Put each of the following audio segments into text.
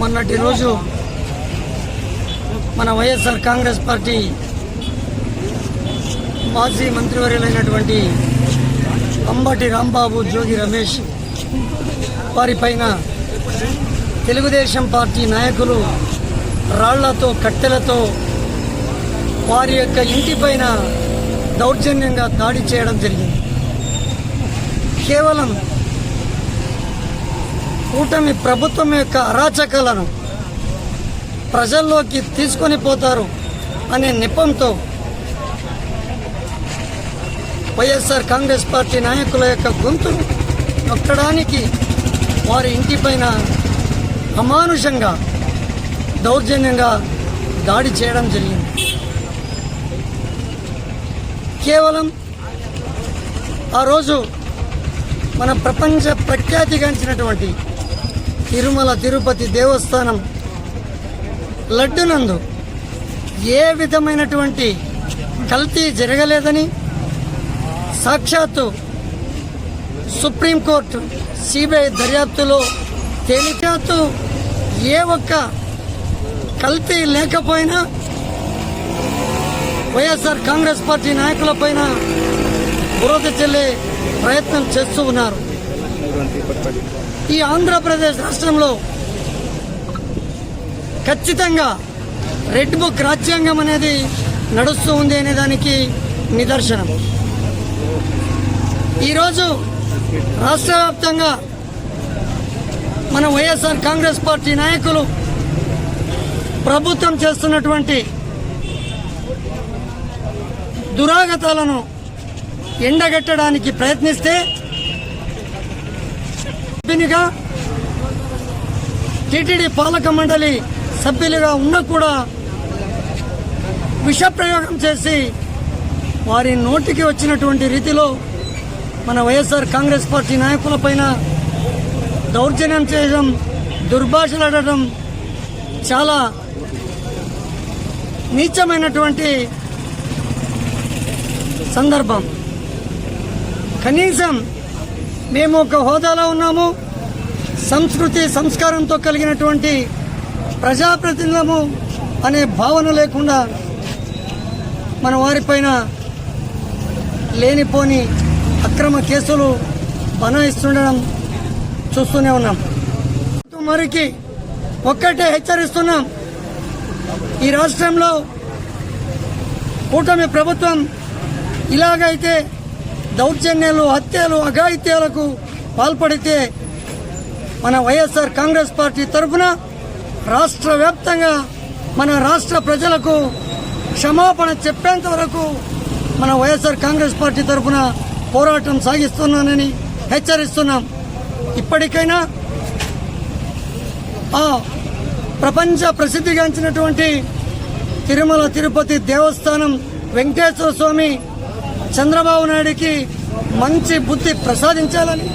మొన్నటి రోజు మన వైఎస్ఆర్ కాంగ్రెస్ పార్టీ మాజీ మంత్రివర్యులైనటువంటి అంబటి రాంబాబు జోగి రమేష్ వారిపైన తెలుగుదేశం పార్టీ నాయకులు రాళ్లతో కట్టెలతో వారి యొక్క ఇంటిపైన దౌర్జన్యంగా దాడి చేయడం జరిగింది. కేవలం కూటమి ప్రభుత్వం యొక్క అరాచకాలను ప్రజల్లోకి తీసుకొని పోతారు అనే నెపంతో వైఎస్ఆర్ కాంగ్రెస్ పార్టీ నాయకుల యొక్క గొంతును నొక్కడానికి వారి ఇంటిపైన అమానుషంగా దౌర్జన్యంగా దాడి చేయడం జరిగింది. కేవలం ఆ రోజు మన ప్రపంచ ప్రఖ్యాతిగాంచినటువంటి తిరుమల తిరుపతి దేవస్థానం లడ్డునందు ఏ విధమైనటువంటి కల్తీ జరగలేదని సాక్షాత్తు సుప్రీంకోర్టు సిబిఐ దర్యాప్తులో తేలిచాత్తు ఏ ఒక్క కల్తీ లేకపోయినా వైఎస్ఆర్ కాంగ్రెస్ పార్టీ నాయకులపైన బురద చెల్లే ప్రయత్నం చేస్తూ ఉన్నారు. ఈ ఆంధ్రప్రదేశ్ రాష్ట్రంలో ఖచ్చితంగా రెడ్ బుక్ రాజ్యాంగం అనేది నడుస్తూ ఉంది అనే దానికి నిదర్శనం. ఈరోజు రాష్ట్ర వ్యాప్తంగా మన వైఎస్ఆర్ కాంగ్రెస్ పార్టీ నాయకులు ప్రభుత్వం చేస్తున్నటువంటి దురాగతాలను ఎండగట్టడానికి ప్రయత్నిస్తే సభ్యునిగా టీటీడీ పాలక మండలి సభ్యులుగా ఉన్నా కూడా విషప్రయోగం చేసి వారి నోటికి వచ్చినటువంటి రీతిలో మన వైఎస్ఆర్ కాంగ్రెస్ పార్టీ నాయకులపైన దౌర్జన్యం చేయడం, దుర్భాషలాడటం చాలా నీచమైనటువంటి సందర్భం. కనీసం మేము ఒక హోదాలో ఉన్నాము, సంస్కృతి సంస్కారంతో కలిగినటువంటి ప్రజాప్రతినిధులము అనే భావన లేకుండా మన వారిపైన లేనిపోని అక్రమ కేసులు బనాయిస్తుండడం చూస్తూనే ఉన్నాం. మరికి ఒక్కటే హెచ్చరిస్తున్నాం, ఈ రాష్ట్రంలో కూటమి ప్రభుత్వం ఇలాగైతే దౌర్జన్యాలు, హత్యలు, అఘాయిత్యాలకు పాల్పడితే మన వైఎస్ఆర్ కాంగ్రెస్ పార్టీ తరఫున రాష్ట్ర వ్యాప్తంగా మన రాష్ట్ర ప్రజలకు క్షమాపణ చెప్పేంత వరకు మన వైఎస్ఆర్ కాంగ్రెస్ పార్టీ తరఫున పోరాటం సాగిస్తున్నానని హెచ్చరిస్తున్నాం. ఇప్పటికైనా ఆ ప్రపంచ ప్రసిద్ధిగాంచినటువంటి తిరుమల తిరుపతి దేవస్థానం వెంకటేశ్వర స్వామి చంద్రబాబు నాయుడికి మంచి బుద్ధి ప్రసాదించాలని,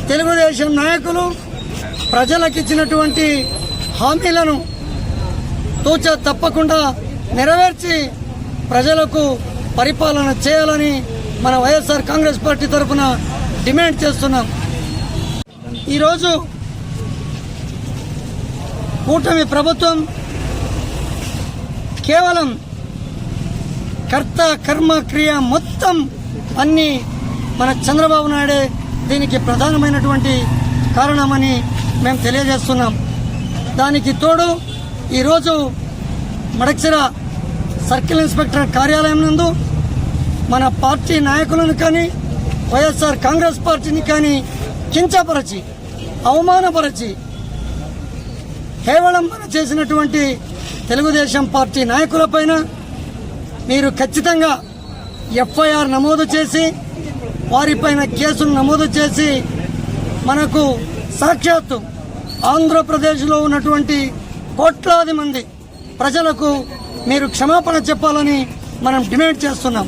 తెలుగుదేశం నాయకులు ప్రజలకు ఇచ్చినటువంటి హామీలను తూచ తప్పకుండా నెరవేర్చి ప్రజలకు పరిపాలన చేయాలని మన వైఎస్ఆర్ కాంగ్రెస్ పార్టీ తరఫున డిమాండ్ చేస్తున్నాం. ఈరోజు కూటమి ప్రభుత్వం కేవలం కర్త కర్మ క్రియ మొత్తం అన్ని మన చంద్రబాబు నాయుడే దీనికి ప్రధానమైనటువంటి కారణమని మేము తెలియజేస్తున్నాం. దానికి తోడు ఈరోజు మడక్సిర సర్కిల్ ఇన్స్పెక్టర్ కార్యాలయం నందు మన పార్టీ నాయకులను కానీ వైఎస్ఆర్ కాంగ్రెస్ పార్టీని కానీ కించపరచి, అవమానపరచి హేళన చేసినటువంటి తెలుగుదేశం పార్టీ నాయకులపైన మీరు ఖచ్చితంగా ఎఫ్ఐఆర్ నమోదు చేసి వారిపైన కేసులు నమోదు చేసి మనకు సాక్షాత్తు ఆంధ్రప్రదేశ్లో ఉన్నటువంటి కోట్లాది మంది ప్రజలకు మీరు క్షమాపణ చెప్పాలని మనం డిమాండ్ చేస్తున్నాం.